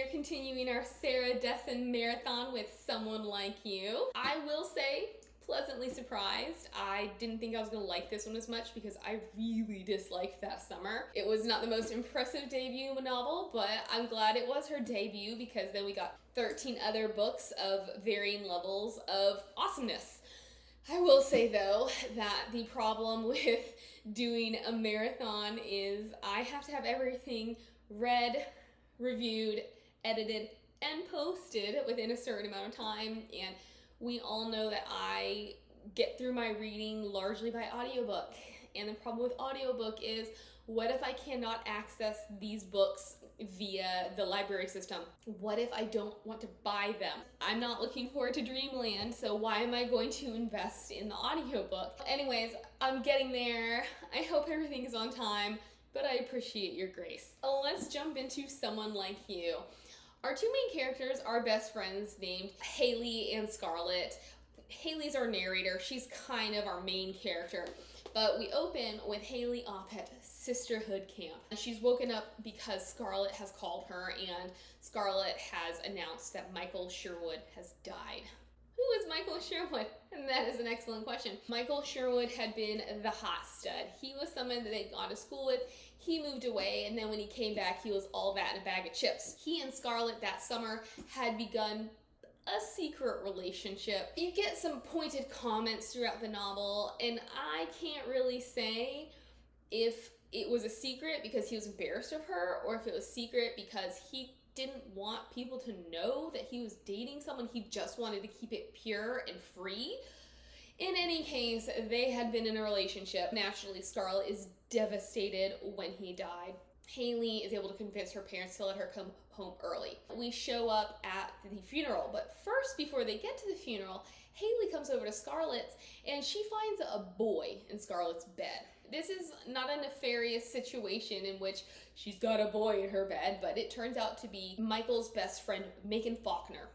are continuing our Sarah Dessen marathon with Someone Like You. I will say, pleasantly surprised. I didn't think I was gonna like this one as much because I really disliked That Summer. It was not the most impressive debut novel, but I'm glad it was her debut because then we got 13 other books of varying levels of awesomeness. I will say though that the problem with doing a marathon is I have to have everything read, reviewed, edited, and posted within a certain amount of time, and we all know that I get through my reading largely by audiobook. And the problem with audiobook is, what if I cannot access these books via the library system? What if I don't want to buy them? I'm not looking forward to Dreamland, so why am I going to invest in the audiobook? Anyways, I'm getting there. I hope everything is on time, but I appreciate your grace. Let's jump into Someone Like You. Our two main characters are best friends named Halley and Scarlett. Halley's our narrator. She's kind of our main character. But we open with Halley up at sisterhood camp. She's woken up because Scarlett has called her, and Scarlett has announced that Michael Sherwood has died. Who is Michael Sherwood? And that is an excellent question. Michael Sherwood had been the hot stud. He was someone that they'd gone to school with. He moved away, and then when he came back, he was all that in a bag of chips. He and Scarlett that summer had begun a secret relationship. You get some pointed comments throughout the novel, and I can't really say if it was a secret because he was embarrassed of her, or if it was secret because he didn't want people to know that he was dating someone. He just wanted to keep it pure and free. In any case, they had been in a relationship. Naturally, Scarlett is devastated when he died. Halley is able to convince her parents to let her come home early. We show up at the funeral, but first, before they get to the funeral, Halley comes over to Scarlett's and she finds a boy in Scarlett's bed. This is not a nefarious situation in which she's got a boy in her bed, but it turns out to be Michael's best friend, Macon Faulkner.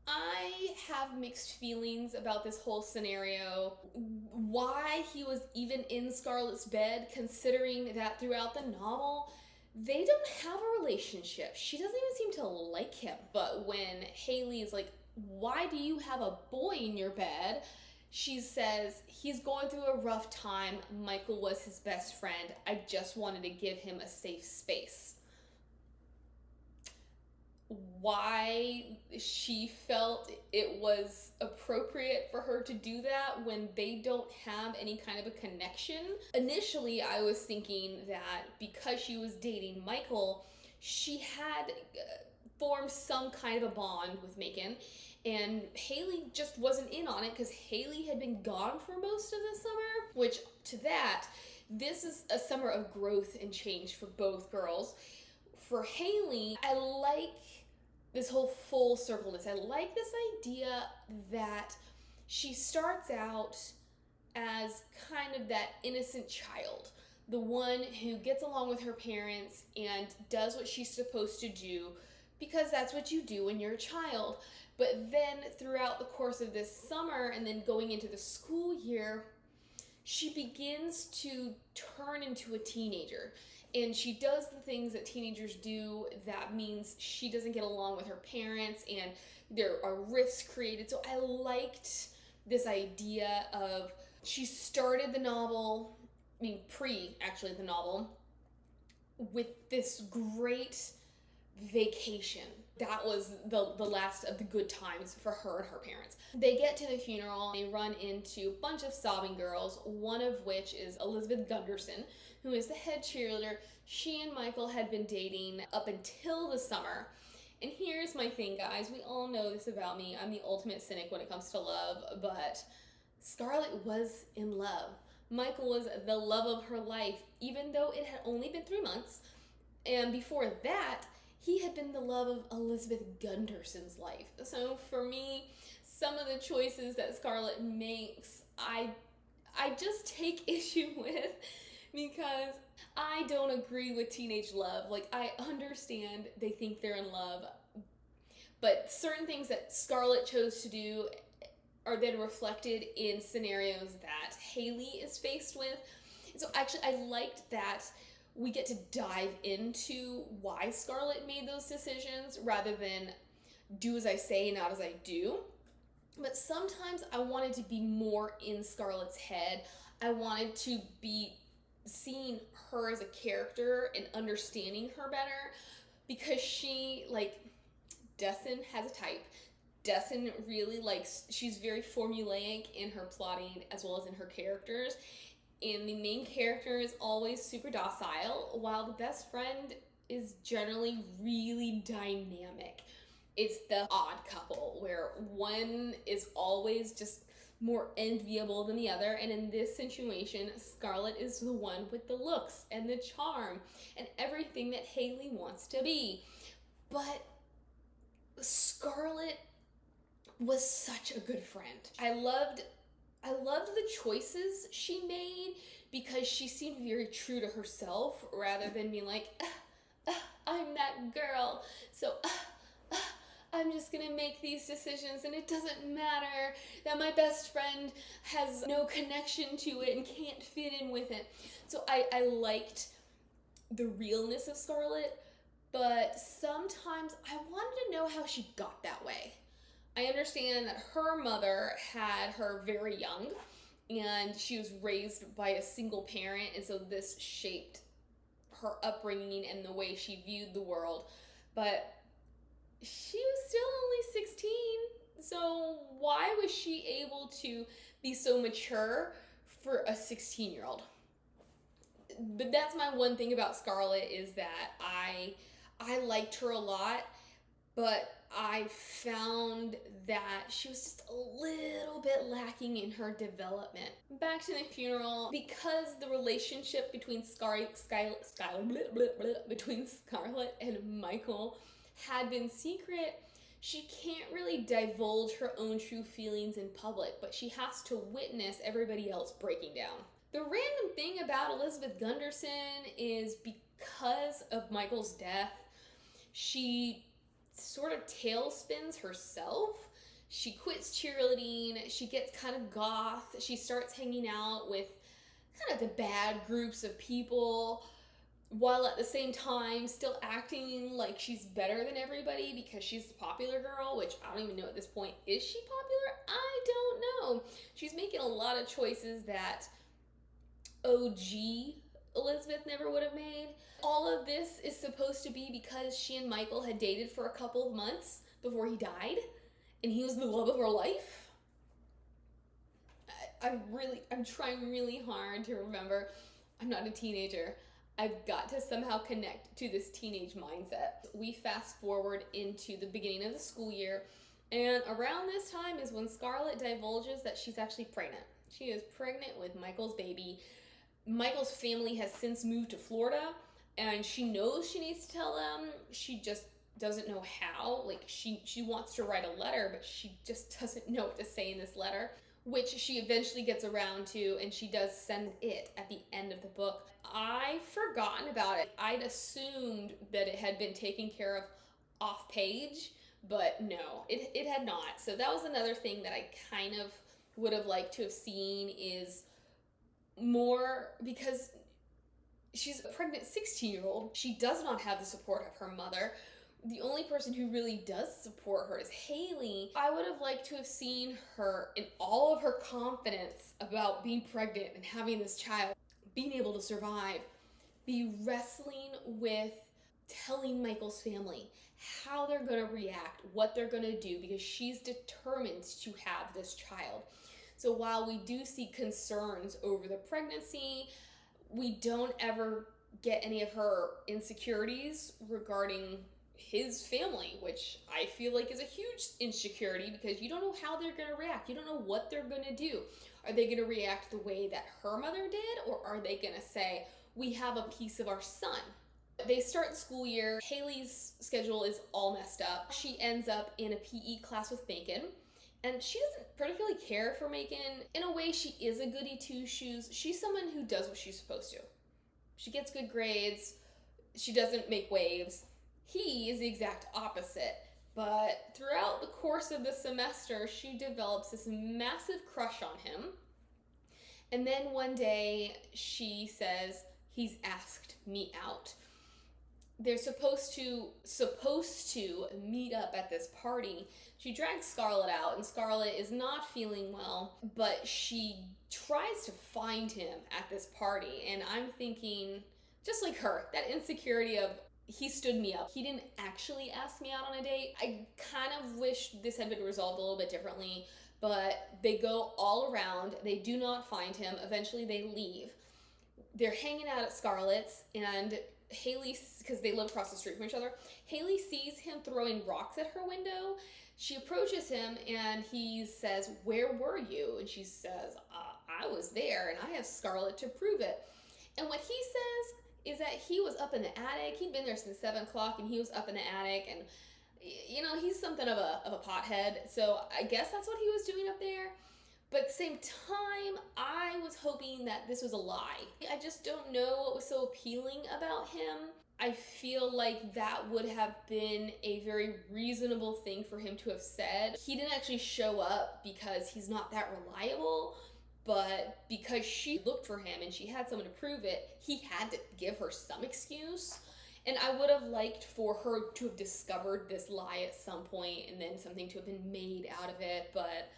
I have mixed feelings about this whole scenario. Why he was even in Scarlett's bed, considering that throughout the novel, they don't have a relationship. She doesn't even seem to like him. But when Halley is like, why do you have a boy in your bed? She says, he's going through a rough time. Michael was his best friend. I just wanted to give him a safe space. Why she felt it was appropriate for her to do that when they don't have any kind of a connection. Initially, I was thinking that because she was dating Michael, she had formed some kind of a bond with Macon, and Halley just wasn't in on it because Halley had been gone for most of the summer, which to that, this is a summer of growth and change for both girls. For Halley, I like this whole full circleness. I like this idea that she starts out as kind of that innocent child, the one who gets along with her parents and does what she's supposed to do because that's what you do when you're a child. But then throughout the course of this summer and then going into the school year, she begins to turn into a teenager. And she does the things that teenagers do. That means she doesn't get along with her parents and there are rifts created. So I liked this idea of, she started the novel, actually the novel, with this great vacation. That was the last of the good times for her and her parents. They get to the funeral, they run into a bunch of sobbing girls, one of which is Elizabeth Gunderson, who is the head cheerleader. She and Michael had been dating up until the summer. And here's my thing, guys. We all know this about me. I'm the ultimate cynic when it comes to love, but Scarlett was in love. Michael was the love of her life, even though it had only been 3 months. And before that, he had been the love of Elizabeth Gunderson's life. So for me, some of the choices that Scarlett makes, I just take issue with, because I don't agree with teenage love. Like, I understand they think they're in love, but certain things that Scarlett chose to do are then reflected in scenarios that Halley is faced with. So actually, I liked that we get to dive into why Scarlett made those decisions rather than do as I say, not as I do. But sometimes I wanted to be more in Scarlett's head. I wanted to be seeing her as a character and understanding her better, because she, like, Dessen has a type. Dessen really likes, she's very formulaic in her plotting as well as in her characters. And the main character is always super docile, while the best friend is generally really dynamic. It's the odd couple where one is always just more enviable than the other, and in this situation, Scarlett is the one with the looks and the charm and everything that Halley wants to be. But Scarlett was such a good friend. I loved the choices she made because she seemed very true to herself rather than being like, I'm that girl, so I'm just gonna make these decisions and it doesn't matter that my best friend has no connection to it and can't fit in with it. So I liked the realness of Scarlett, but sometimes I wanted to know how she got that way. I understand that her mother had her very young and she was raised by a single parent, and so this shaped her upbringing and the way she viewed the world. But she was still only 16, so why was she able to be so mature for a 16-year-old? But that's my one thing about Scarlett, is that I liked her a lot, but I found that she was just a little bit lacking in her development. Back to the funeral, because the relationship between Scarlett and Michael had been secret, she can't really divulge her own true feelings in public, but she has to witness everybody else breaking down. The random thing about Elizabeth Gunderson is, because of Michael's death, she sort of tailspins herself. She quits cheerleading, she gets kind of goth, she starts hanging out with kind of the bad groups of people, while at the same time still acting like she's better than everybody because she's the popular girl, which I don't even know at this point. Is she popular? I don't know. She's making a lot of choices that OG Elizabeth never would have made. All of this is supposed to be because she and Michael had dated for a couple of months before he died, and he was the love of her life. I'm trying really hard to remember. I'm not a teenager. I've got to somehow connect to this teenage mindset. We fast forward into the beginning of the school year, and around this time is when Scarlett divulges that she's actually pregnant. She is pregnant with Michael's baby. Michael's family has since moved to Florida, and she knows she needs to tell them. She just doesn't know how. Like, she wants to write a letter, but she just doesn't know what to say in this letter, which she eventually gets around to, and she does send it at the end of the book. I'd forgotten about it. I'd assumed that it had been taken care of off page, but no, it had not. So that was another thing that I kind of would have liked to have seen, is more, because she's a pregnant 16-year-old. She does not have the support of her mother. The only person who really does support her is Halley. I would have liked to have seen her in all of her confidence about being pregnant and having this child, being able to survive, be wrestling with telling Michael's family how they're going to react, what they're going to do, because she's determined to have this child. So while we do see concerns over the pregnancy, we don't ever get any of her insecurities regarding his family, which I feel like is a huge insecurity, because you don't know how they're going to react. You don't know what they're going to do. Are they going to react the way that her mother did, or are they going to say, we have a piece of our son? They start the school year. Haley's schedule is all messed up. She ends up in a PE class with Macon, and she doesn't particularly care for Macon. In a way, she is a goody two-shoes. She's someone who does what she's supposed to. She gets good grades. She doesn't make waves. He is the exact opposite. But throughout the course of the semester, she develops this massive crush on him. And then one day she says, he's asked me out. They're supposed to meet up at this party. She drags Scarlett out, and Scarlett is not feeling well, but she tries to find him at this party. And I'm thinking, just like her, that insecurity of, he stood me up. He didn't actually ask me out on a date. I kind of wish this had been resolved a little bit differently, but they go all around. They do not find him. Eventually they leave. They're hanging out at Scarlett's, and Halley, because they live across the street from each other, Halley sees him throwing rocks at her window. She approaches him and he says, "Where were you?" And she says, "I was there, and I have Scarlett to prove it." And what he says is that he was up in the attic. He'd been there since 7 o'clock, and he was up in the attic, and you know, he's something of a pothead, so I guess that's what he was doing up there. But at the same time, I was hoping that this was a lie. I just don't know what was so appealing about him. I feel like that would have been a very reasonable thing for him to have said. He didn't actually show up because he's not that reliable, but because she looked for him and she had someone to prove it, he had to give her some excuse. And I would have liked for her to have discovered this lie at some point and then something to have been made out of it, but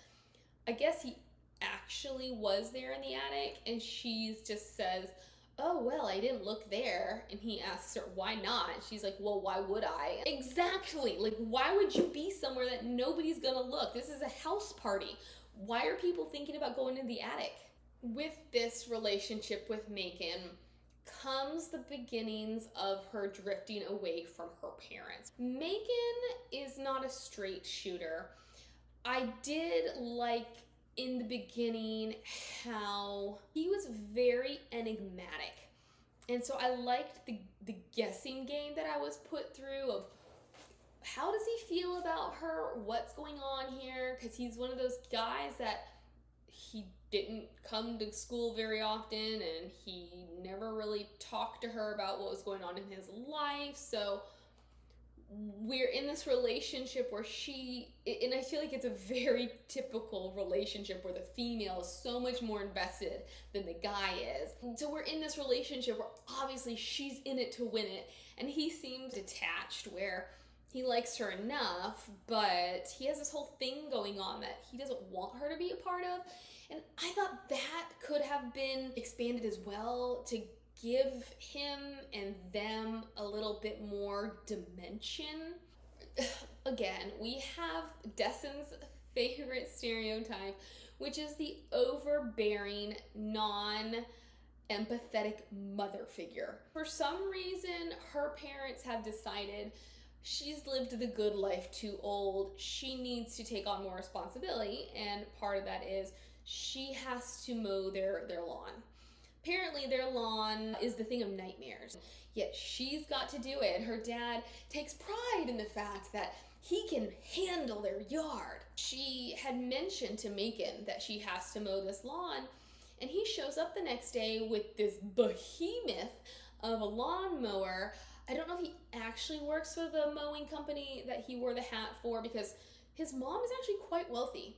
I guess he actually was there in the attic, and she just says, "Oh, well, I didn't look there." And he asks her, "Why not?" She's like, "Well, why would I?" Exactly. Like, why would you be somewhere that nobody's gonna look? This is a house party. Why are people thinking about going in the attic? With this relationship with Macon comes the beginnings of her drifting away from her parents. Macon is not a straight shooter. I did like in the beginning how he was very enigmatic. And so I liked the guessing game that I was put through of how does he feel about her? What's going on here? Because he's one of those guys that he didn't come to school very often, and he never really talked to her about what was going on in his life. So we're in this relationship where and I feel like it's a very typical relationship where the female is so much more invested than the guy is. So we're in this relationship where obviously she's in it to win it, and he seems detached where he likes her enough, but he has this whole thing going on that he doesn't want her to be a part of. And I thought that could have been expanded as well to give him and them a little bit more dimension. Again, we have Dessen's favorite stereotype, which is the overbearing, non-empathetic mother figure. For some reason, her parents have decided she's lived the good life too old. She needs to take on more responsibility, and part of that is she has to mow their lawn. Apparently their lawn is the thing of nightmares, yet she's got to do it. Her dad takes pride in the fact that he can handle their yard. She had mentioned to Macon that she has to mow this lawn, and he shows up the next day with this behemoth of a lawnmower. I don't know if he actually works for the mowing company that he wore the hat for, because his mom is actually quite wealthy.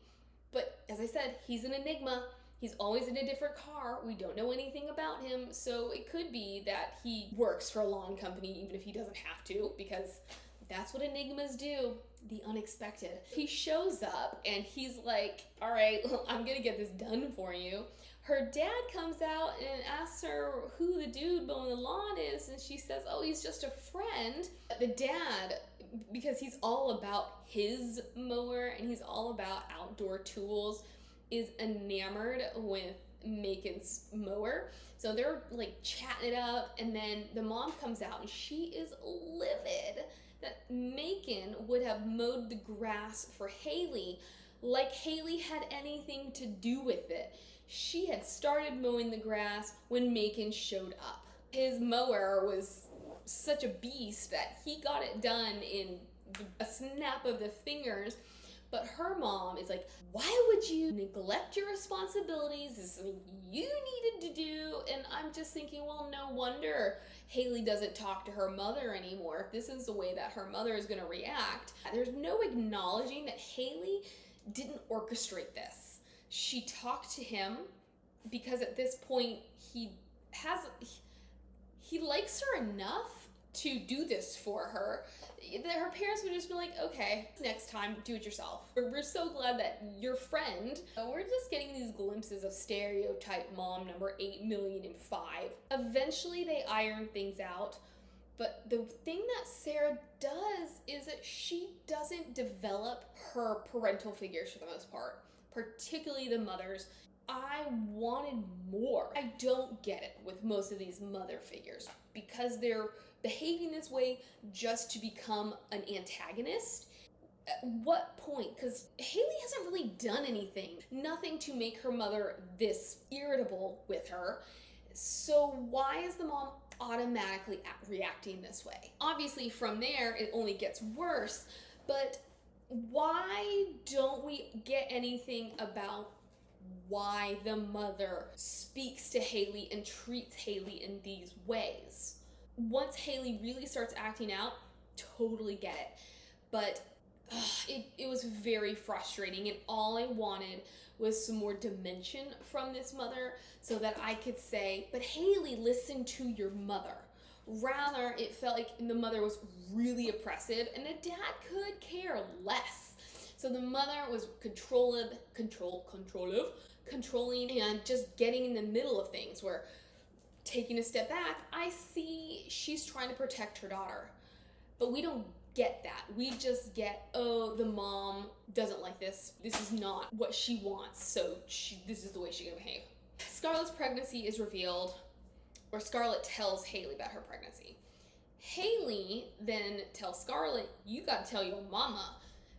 But as I said, he's an enigma. He's always in a different car. We don't know anything about him, so it could be that he works for a lawn company even if he doesn't have to, because that's what enigmas do, the unexpected. He shows up and he's like, "All right, well, I'm gonna get this done for you." Her dad comes out and asks her who the dude mowing the lawn is, and she says, "Oh, he's just a friend." The dad, because he's all about his mower and he's all about outdoor tools, is enamored with Macon's mower. So they're like chatting it up, and then the mom comes out and she is livid that Macon would have mowed the grass for Halley, like Halley had anything to do with it. She had started mowing the grass when Macon showed up. His mower was such a beast that he got it done in a snap of the fingers. But her mom is like, "Why would you neglect your responsibilities? This is something you needed to do." And I'm just thinking, well, no wonder Halley doesn't talk to her mother anymore if this is the way that her mother is going to react. There's no acknowledging that Halley didn't orchestrate this. She talked to him because at this point he likes her enough to do this for her that her parents would just be like, okay, next time, do it yourself. We're so glad that your friend, we're just getting these glimpses of stereotype mom number 8,000,005. Eventually they iron things out, but the thing that Sarah does is that she doesn't develop her parental figures for the most part, particularly the mothers. I wanted more. I don't get it with most of these mother figures because they're behaving this way just to become an antagonist. At what point? Because Halley hasn't really done anything. Nothing to make her mother this irritable with her. So why is the mom automatically reacting this way? Obviously from there it only gets worse, but why don't we get anything about why the mother speaks to Halley and treats Halley in these ways? Once Halley really starts acting out, totally get it. But it was very frustrating, and all I wanted was some more dimension from this mother so that I could say, but Halley, listen to your mother. Rather, it felt like the mother was really oppressive and the dad could care less. So the mother was controlling and just getting in the middle of things, where taking a step back, I see she's trying to protect her daughter. But we don't get that. We just get, oh, the mom doesn't like this. This is not what she wants, so this is the way she's gonna behave. Scarlett's pregnancy is revealed, or Scarlett tells Halley about her pregnancy. Halley then tells Scarlett, you gotta tell your mama.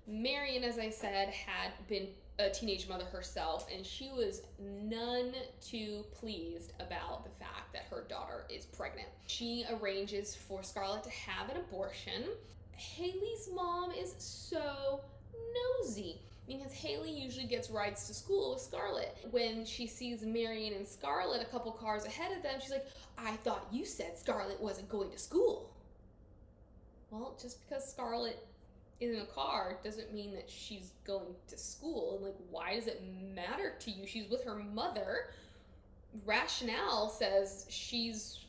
Marion, as I said, had been a teenage mother herself, and she was none too pleased about the fact that her daughter is pregnant. She arranges for Scarlett to have an abortion. Halley's mom is so nosy because Halley usually gets rides to school with Scarlett. When she sees Marion and Scarlett a couple cars ahead of them, she's like, I thought you said Scarlett wasn't going to school. Well, just because Scarlett is in a car doesn't mean that she's going to school. And like, why does it matter to you? She's with her mother. Rationale says she's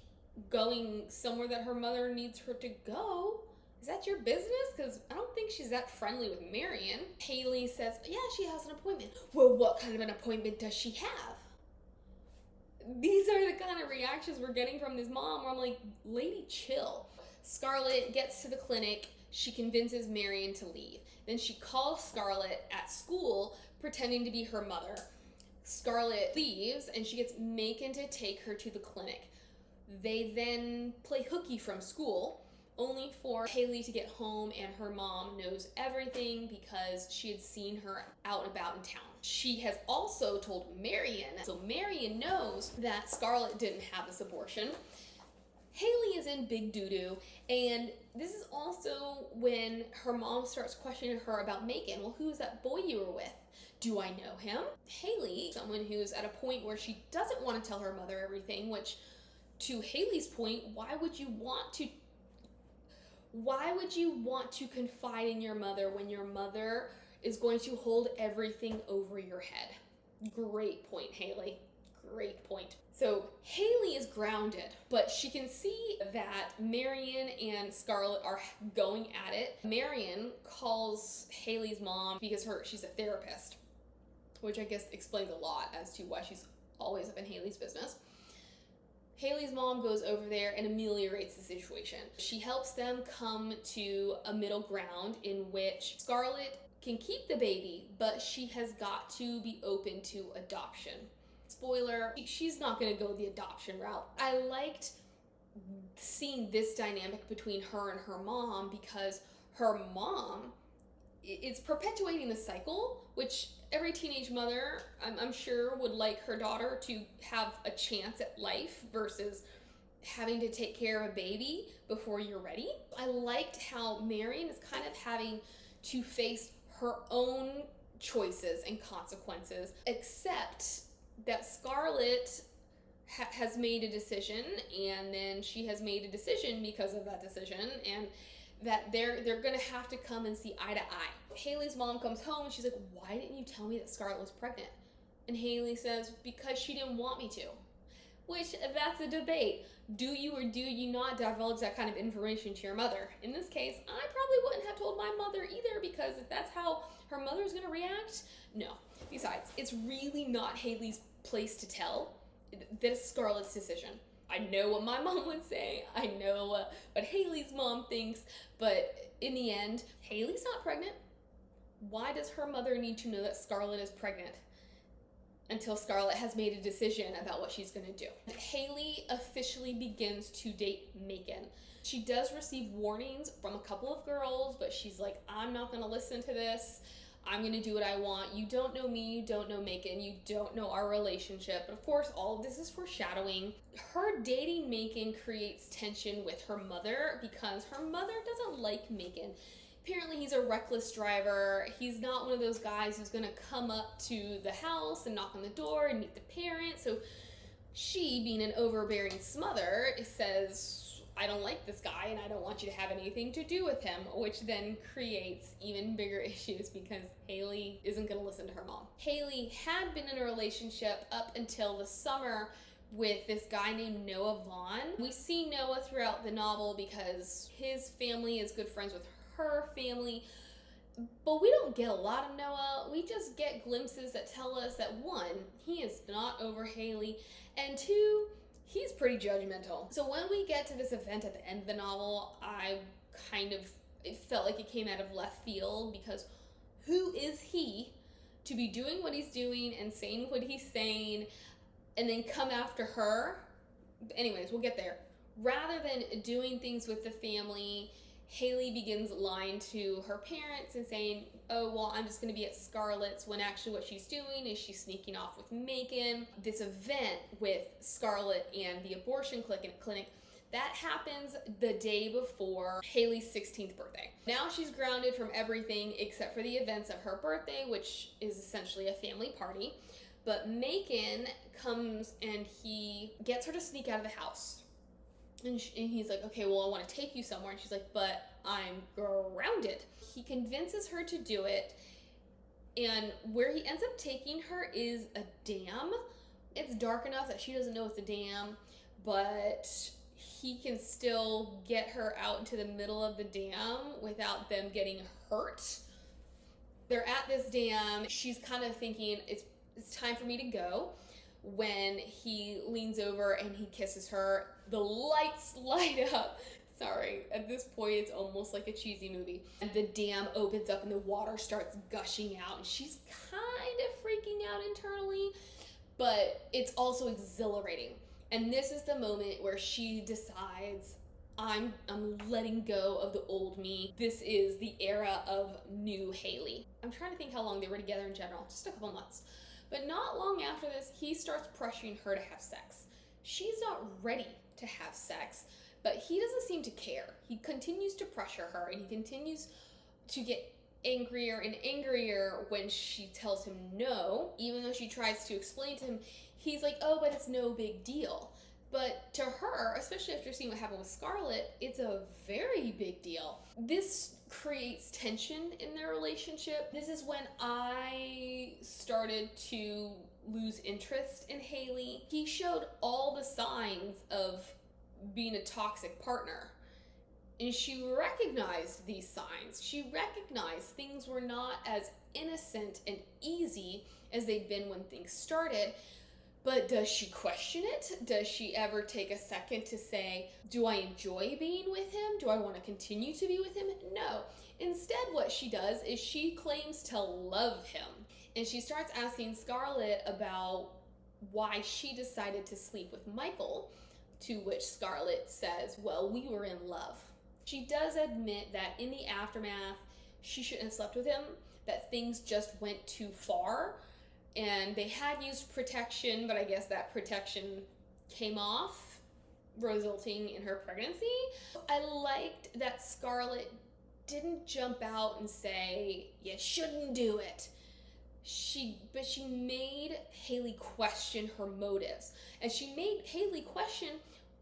going somewhere that her mother needs her to go. Is that your business? Because I don't think she's that friendly with Marion. Halley says, yeah, she has an appointment. Well, what kind of an appointment does she have? These are the kind of reactions we're getting from this mom where I'm like, lady, chill. Scarlett gets to the clinic. She convinces Marion to leave. Then she calls Scarlett at school, pretending to be her mother. Scarlett leaves, and she gets Macon to take her to the clinic. They then play hooky from school, only for Halley to get home, and her mom knows everything because she had seen her out and about in town. She has also told Marion, so Marion knows that Scarlett didn't have this abortion. Halley is in big doo-doo, and this is also when her mom starts questioning her about Macon. Well, who's that boy you were with? Do I know him? Halley, someone who's at a point where she doesn't want to tell her mother everything, which, to Halley's point, why would you want to confide in your mother when your mother is going to hold everything over your head? Great point, Halley. Great point. So Halley is grounded, but she can see that Marion and Scarlett are going at it. Marion calls Halley's mom because she's a therapist, which I guess explains a lot as to why she's always up in Halley's business. Halley's mom goes over there and ameliorates the situation. She helps them come to a middle ground in which Scarlett can keep the baby, but she has got to be open to adoption. Spoiler, she's not going to go the adoption route. I liked seeing this dynamic between her and her mom because her mom is perpetuating the cycle, which every teenage mother, I'm sure, would like her daughter to have a chance at life versus having to take care of a baby before you're ready. I liked how Marion is kind of having to face her own choices and consequences, except that Scarlett has made a decision, and then she has made a decision because of that decision, and that they're gonna have to come and see eye to eye. Halley's mom comes home and she's like, why didn't you tell me that Scarlett was pregnant? And Halley says, because she didn't want me to. which that's a debate. Do you or do you not divulge that kind of information to your mother? In this case, I probably wouldn't have told my mother either, because if that's how her mother's gonna react, no. Besides, it's really not Halley's place to tell. That's Scarlett's decision. I know what my mom would say. I know what Halley's mom thinks, but in the end, Halley's not pregnant. Why does her mother need to know that Scarlett is pregnant until Scarlett has made a decision about what she's gonna do? Halley officially begins to date Macon. She does receive warnings from a couple of girls, but she's like, I'm not gonna listen to this. I'm gonna do what I want. You don't know me, you don't know Macon, you don't know our relationship. But of course, all of this is foreshadowing. Her dating Macon creates tension with her mother because her mother doesn't like Macon. Apparently he's a reckless driver. He's not one of those guys who's gonna come up to the house and knock on the door and meet the parents. So she, being an overbearing smother, says, I don't like this guy and I don't want you to have anything to do with him, which then creates even bigger issues because Halley isn't gonna listen to her mom. Halley had been in a relationship up until the summer with this guy named Noah Vaughn. We see Noah throughout the novel because his family is good friends with her family, but we don't get a lot of Noah. We just get glimpses that tell us that one, he is not over Halley, and two, he's pretty judgmental. So when we get to this event at the end of the novel, it felt like it came out of left field, because who is he to be doing what he's doing and saying what he's saying and then come after her? Anyways, we'll get there. Rather than doing things with the family, Halley begins lying to her parents and saying, oh, well, I'm just going to be at Scarlett's, when actually what she's doing is she's sneaking off with Macon. This event with Scarlett and the abortion clinic, that happens the day before Halley's 16th birthday. Now she's grounded from everything except for the events of her birthday, which is essentially a family party. But Macon comes and he gets her to sneak out of the house. And he's like, okay, well, I want to take you somewhere. And she's like, but I'm grounded. He convinces her to do it. And where he ends up taking her is a dam. It's dark enough that she doesn't know it's a dam, but he can still get her out into the middle of the dam without them getting hurt. They're at this dam. She's kind of thinking, it's time for me to go, when he leans over and he kisses her. The lights light up. Sorry, at this point it's almost like a cheesy movie. And the dam opens up and the water starts gushing out, and she's kind of freaking out internally, but it's also exhilarating. And this is the moment where she decides, I'm letting go of the old me. This is the era of new Halley. I'm trying to think how long they were together in general, just a couple months. But not long after this, he starts pressuring her to have sex. She's not ready to have sex, but he doesn't seem to care. He continues to pressure her, and he continues to get angrier and angrier when she tells him no. Even though she tries to explain to him, he's like, oh, but it's no big deal. But to her, especially after seeing what happened with Scarlett, it's a very big deal. This creates tension in their relationship. This is when I started to lose interest in Halley. He showed all the signs of being a toxic partner, and she recognized these signs. She recognized things were not as innocent and easy as they'd been when things started. But does she question it? Does she ever take a second to say, do I enjoy being with him? Do I want to continue to be with him? No. Instead, what she does is she claims to love him. And she starts asking Scarlett about why she decided to sleep with Michael, to which Scarlett says, well, we were in love. She does admit that in the aftermath, she shouldn't have slept with him, that things just went too far. And they had used protection, but I guess that protection came off, resulting in her pregnancy. I liked that Scarlett didn't jump out and say, you shouldn't do it. But she made Halley question her motives. And she made Halley question,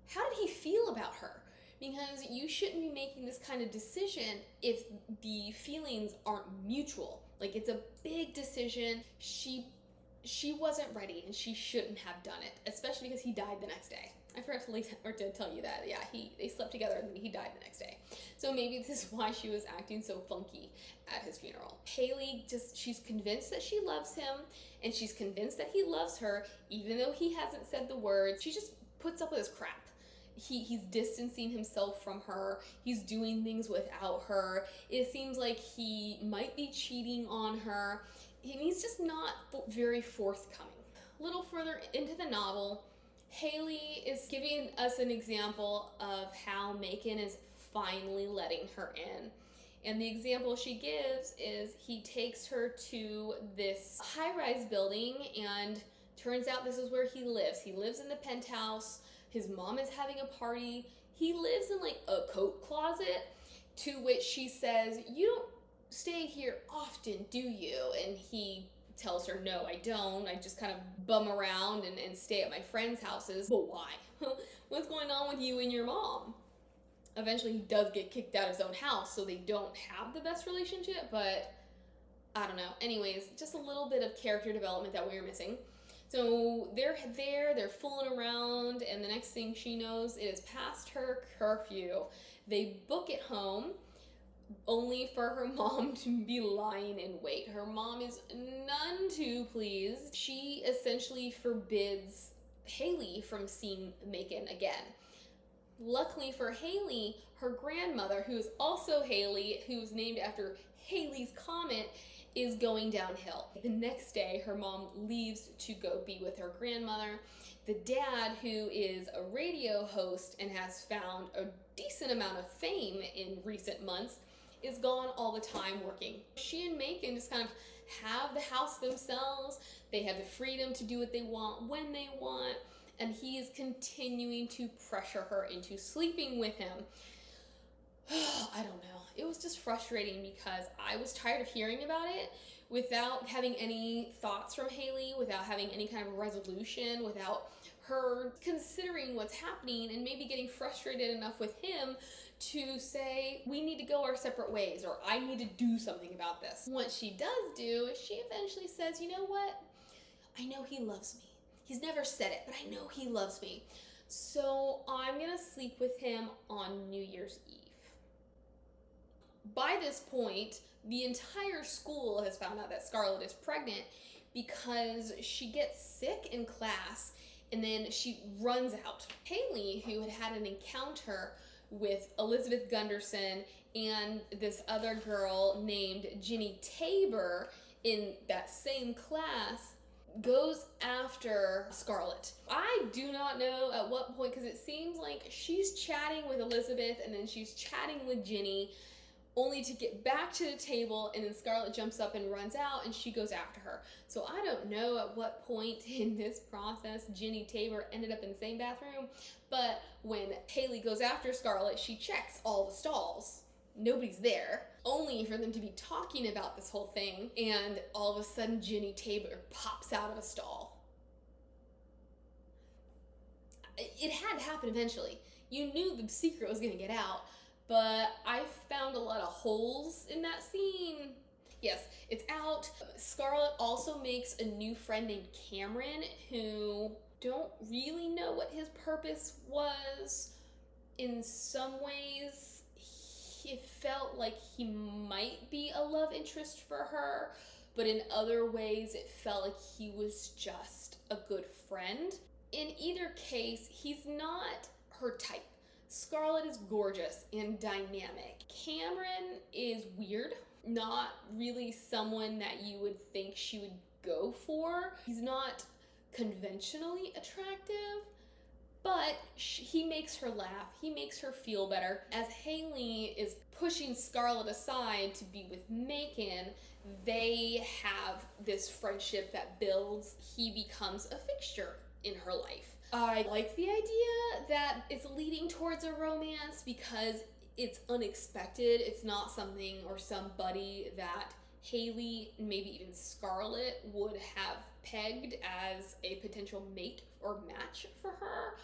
how did he feel about her? Because you shouldn't be making this kind of decision if the feelings aren't mutual. Like, it's a big decision. She she wasn't ready and she shouldn't have done it, especially because he died the next day. I forgot to leave or to tell you that. Yeah, they slept together and he died the next day. So maybe this is why she was acting so funky at his funeral. Halley she's convinced that she loves him and she's convinced that he loves her, even though he hasn't said the words. She just puts up with his crap. He's distancing himself from her. He's doing things without her. It seems like he might be cheating on her. He's just not very forthcoming. A little further into the novel, Halley is giving us an example of how Macon is finally letting her in. And the example she gives is he takes her to this high-rise building, and turns out this is where he lives. He lives in the penthouse. His mom is having a party. He lives in like a coat closet, to which she says, "You don't stay here often, do you?" And he tells her, "No, I don't. I just kind of bum around and stay at my friends' houses." But why? What's going on with you and your mom? Eventually he does get kicked out of his own house, so they don't have the best relationship, but I don't know. Anyways, just a little bit of character development that we were missing. So they're there, they're fooling around, and the next thing she knows, it is past her curfew. They book it home, only for her mom to be lying in wait. Her mom is none too pleased. She essentially forbids Halley from seeing Macon again. Luckily for Halley, her grandmother, who is also Halley, who is named after Halley's Comet, is going downhill. The next day, her mom leaves to go be with her grandmother. The dad, who is a radio host and has found a decent amount of fame in recent months, is gone all the time working. She and Macon just kind of have the house themselves. They have the freedom to do what they want when they want, and he is continuing to pressure her into sleeping with him. I don't know. It was just frustrating because I was tired of hearing about it without having any thoughts from Halley, without having any kind of resolution, without her considering what's happening and maybe getting frustrated enough with him to say, we need to go our separate ways, or I need to do something about this. What she does do is she eventually says, "You know what? I know he loves me. He's never said it, but I know he loves me. So I'm gonna sleep with him on New Year's Eve." By this point, the entire school has found out that Scarlett is pregnant because she gets sick in class and then she runs out. Halley, who had had an encounter with Elizabeth Gunderson and this other girl named Ginny Tabor in that same class, goes after Scarlett. I do not know at what point, because it seems like she's chatting with Elizabeth and then she's chatting with Ginny, only to get back to the table, and then Scarlett jumps up and runs out and she goes after her. So I don't know at what point in this process Ginny Tabor ended up in the same bathroom, but when Halley goes after Scarlett, she checks all the stalls. Nobody's there, only for them to be talking about this whole thing, and all of a sudden Ginny Tabor pops out of a stall. It had to happen eventually. You knew the secret was gonna get out, but I found a lot of holes in that scene. Yes, it's out. Scarlett also makes a new friend named Cameron, who don't really know what his purpose was. In some ways, it felt like he might be a love interest for her, but in other ways, it felt like he was just a good friend. In either case, he's not her type. Scarlett is gorgeous and dynamic. Cameron is weird, not really someone that you would think she would go for. He's not conventionally attractive, but he makes her laugh. He makes her feel better. As Halley is pushing Scarlett aside to be with Macon, they have this friendship that builds. He becomes a fixture in her life. I like the idea that it's leading towards a romance because it's unexpected. It's not something or somebody that Halley, maybe even Scarlett, would have pegged as a potential mate or match for her.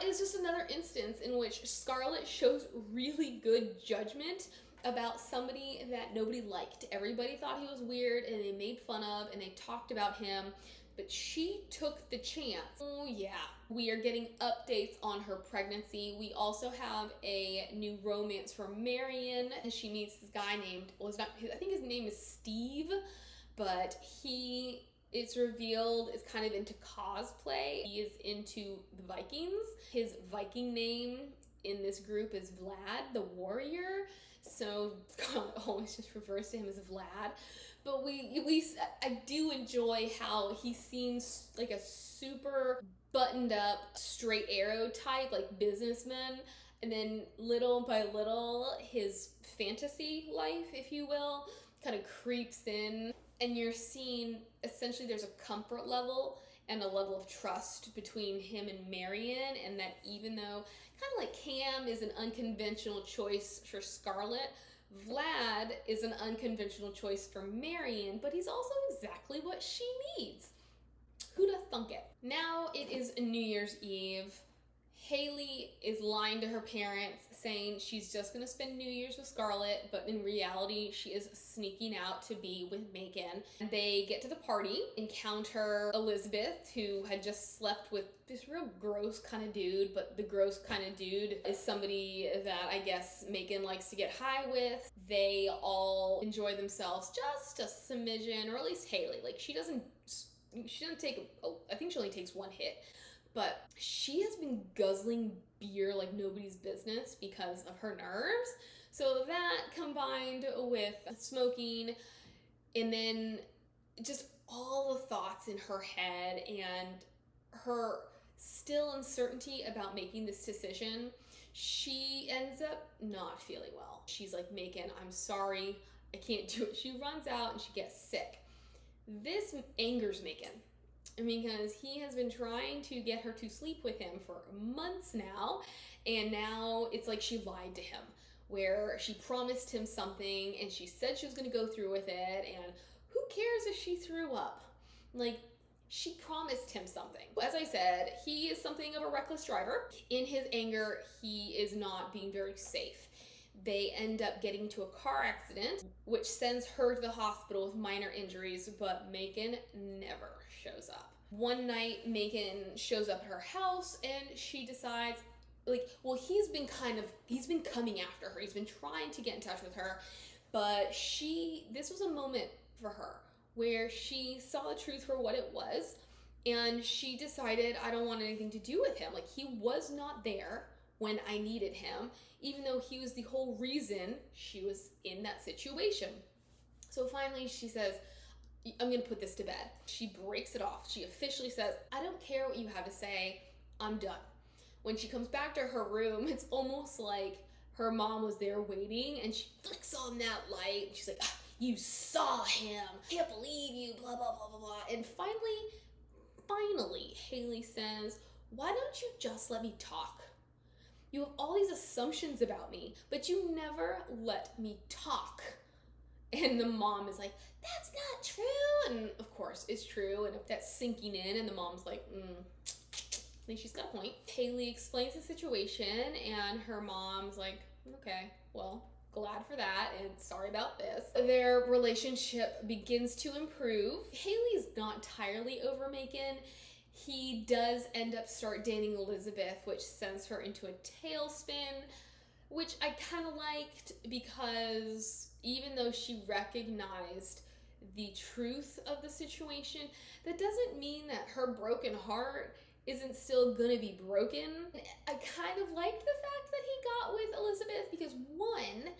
It's just another instance in which Scarlett shows really good judgment about somebody that nobody liked. Everybody thought he was weird and they made fun of and they talked about him but she took the chance. Oh yeah, we are getting updates on her pregnancy. We also have a new romance for Marion. She meets this guy named, I think his name is Steve, but it's revealed is kind of into cosplay. He is into the Vikings. His Viking name in this group is Vlad the Warrior. So Scarlett always just refers to him as Vlad. But I do enjoy how he seems like a super buttoned up, straight arrow type, like businessman. And then little by little, his fantasy life, if you will, kind of creeps in. And you're seeing, essentially there's a comfort level and a level of trust between him and Marion, and that even though kind of like Cam is an unconventional choice for Scarlett, Vlad is an unconventional choice for Marion, but he's also exactly what she needs. Who'da thunk it? Now it is New Year's Eve. Halley is lying to her parents, saying she's just gonna spend New Year's with Scarlett, but in reality, she is sneaking out to be with Megan. They get to the party, encounter Elizabeth, who had just slept with this real gross kind of dude, but the gross kind of dude is somebody that I guess Megan likes to get high with. They all enjoy themselves just a smidgen, or at least Halley. Like, she doesn't take, I think she only takes one hit. But she has been guzzling beer like nobody's business because of her nerves. So that combined with smoking and then just all the thoughts in her head and her still uncertainty about making this decision, she ends up not feeling well. She's like, Megan, I'm sorry, I can't do it. She runs out and she gets sick. This angers Megan, because he has been trying to get her to sleep with him for months now, and now it's like she lied to him, where she promised him something and she said she was going to go through with it, and who cares if she threw up? Like, she promised him something. As I said, he is something of a reckless driver. In his anger, he is not being very safe. They end up getting into a car accident, which sends her to the hospital with minor injuries, but Megan never shows up. One night, Megan shows up at her house and she decides, he's been coming after her. He's been trying to get in touch with her, but this was a moment for her where she saw the truth for what it was, and she decided, I don't want anything to do with him. Like, he was not there when I needed him, even though he was the whole reason she was in that situation. So finally she says, I'm gonna put this to bed. She breaks it off. She officially says, I don't care what you have to say, I'm done. When she comes back to her room, it's almost like her mom was there waiting, and she flicks on that light. She's like, you saw him, can't believe you, blah, blah, blah, blah, blah. And finally, Halley says, why don't you just let me talk? You have all these assumptions about me, but you never let me talk. And the mom is like, that's not true. And of course, it's true. And that's sinking in. And the mom's like, I think she's got a point. Halley explains the situation, and her mom's like, okay, well, glad for that, and sorry about this. Their relationship begins to improve. Haley's not entirely over Megan. He does end up start dating Elizabeth, which sends her into a tailspin, which I kind of liked, because even though she recognized the truth of the situation, that doesn't mean that her broken heart isn't still gonna be broken. I kind of liked the fact that he got with Elizabeth, because one,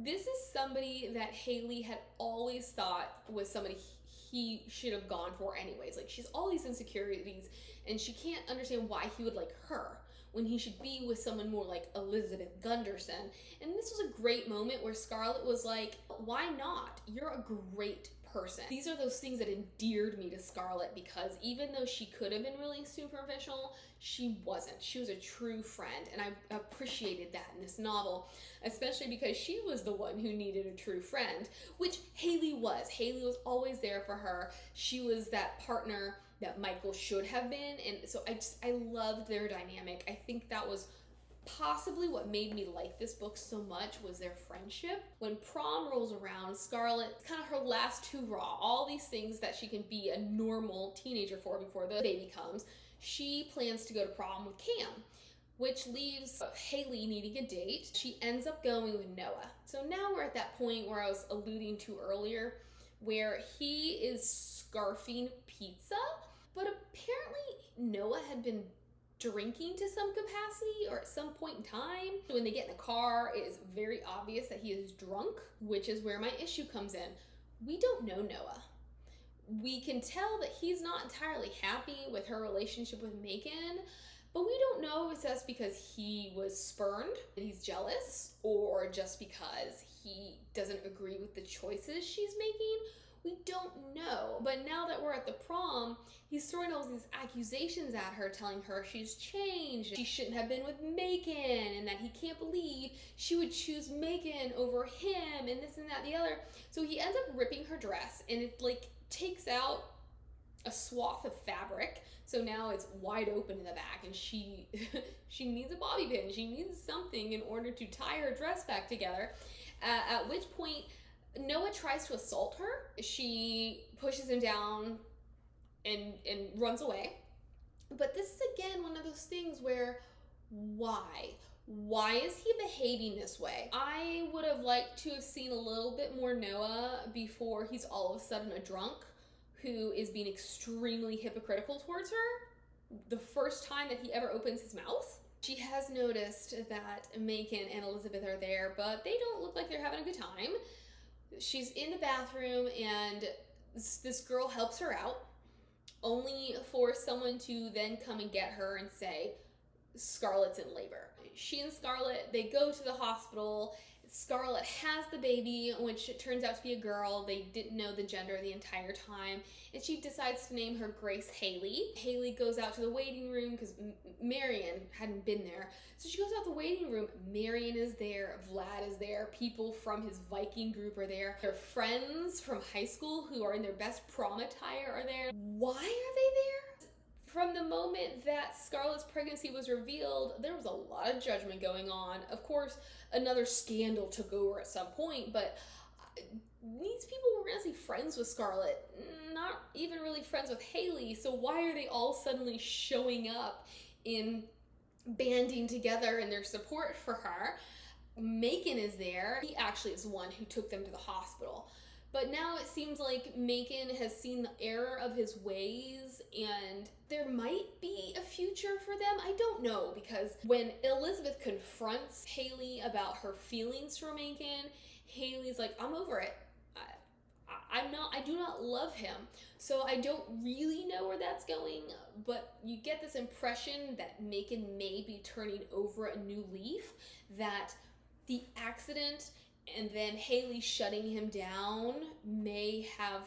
this is somebody that Halley had always thought was somebody he should have gone for anyways. Like, she's all these insecurities, and she can't understand why he would like her when he should be with someone more like Elizabeth Gunderson. And this was a great moment where Scarlett was like, why not? You're a great person. These are those things that endeared me to Scarlett, because even though she could have been really superficial, she wasn't. She was a true friend, and I appreciated that in this novel, especially because she was the one who needed a true friend, which Halley was. Halley was always there for her. She was that partner that Michael should have been, and so I loved their dynamic. I think that was Possibly what made me like this book so much was their friendship. When prom rolls around, Scarlett, it's kind of her last hurrah. All these things that she can be a normal teenager for before the baby comes. She plans to go to prom with Cam, which leaves Halley needing a date. She ends up going with Noah. So now we're at that point where I was alluding to earlier, where he is scarfing pizza, but apparently Noah had been drinking to some capacity or at some point in time. When they get in the car, it is very obvious that he is drunk, which is where my issue comes in. We don't know Noah. We can tell that he's not entirely happy with her relationship with Macon, but we don't know if that's because he was spurned and he's jealous, or just because he doesn't agree with the choices she's making. We don't know. But now that we're at the prom, he's throwing all these accusations at her, telling her she's changed, she shouldn't have been with Macon, and that he can't believe she would choose Macon over him, and this and that and the other. So he ends up ripping her dress, and it like takes out a swath of fabric. So now it's wide open in the back, and she needs a bobby pin. She needs something in order to tie her dress back together. At which point, Noah tries to assault her. She pushes him down and runs away. But this is again one of those things where, why? Why is he behaving this way? I would have liked to have seen a little bit more Noah before he's all of a sudden a drunk who is being extremely hypocritical towards her the first time that he ever opens his mouth. She has noticed that Macon and Elizabeth are there, but they don't look like they're having a good time. She's in the bathroom, and this girl helps her out, only for someone to then come and get her and say, Scarlett's in labor. She and Scarlett, they go to the hospital. Scarlett has the baby, which turns out to be a girl. They didn't know the gender the entire time, and she decides to name her Grace Halley. Halley goes out to the waiting room because Marion hadn't been there. So she goes out the waiting room. Marion is there, Vlad is there, people from his Viking group are there. Their friends from high school who are in their best prom attire are there. Why are they there? From the moment that Scarlett's pregnancy was revealed, there was a lot of judgment going on. Of course, another scandal took over at some point, but these people were honestly friends with Scarlett, not even really friends with Halley, so why are they all suddenly showing up in banding together in their support for her? Macon is there. He actually is the one who took them to the hospital. But now it seems like Macon has seen the error of his ways, and there might be a future for them. I don't know, because when Elizabeth confronts Halley about her feelings for Macon, Haley's like, I'm over it. I do not love him. So I don't really know where that's going, but you get this impression that Macon may be turning over a new leaf, that the accident and then Halley shutting him down may have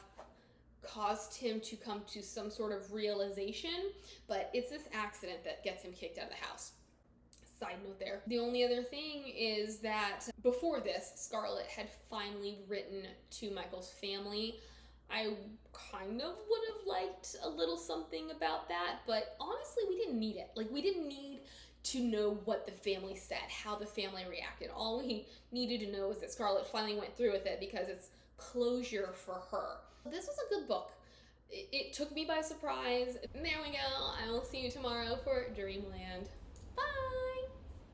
caused him to come to some sort of realization, but it's this accident that gets him kicked out of the house. Side note there. The only other thing is that before this, Scarlett had finally written to Michael's family. I kind of would have liked a little something about that, but honestly, we didn't need it. Like, we didn't need to know what the family said, how the family reacted. All we needed to know was that Scarlett finally went through with it because it's closure for her. This was a good book. It took me by surprise. There we go. I will see you tomorrow for Dreamland. Bye!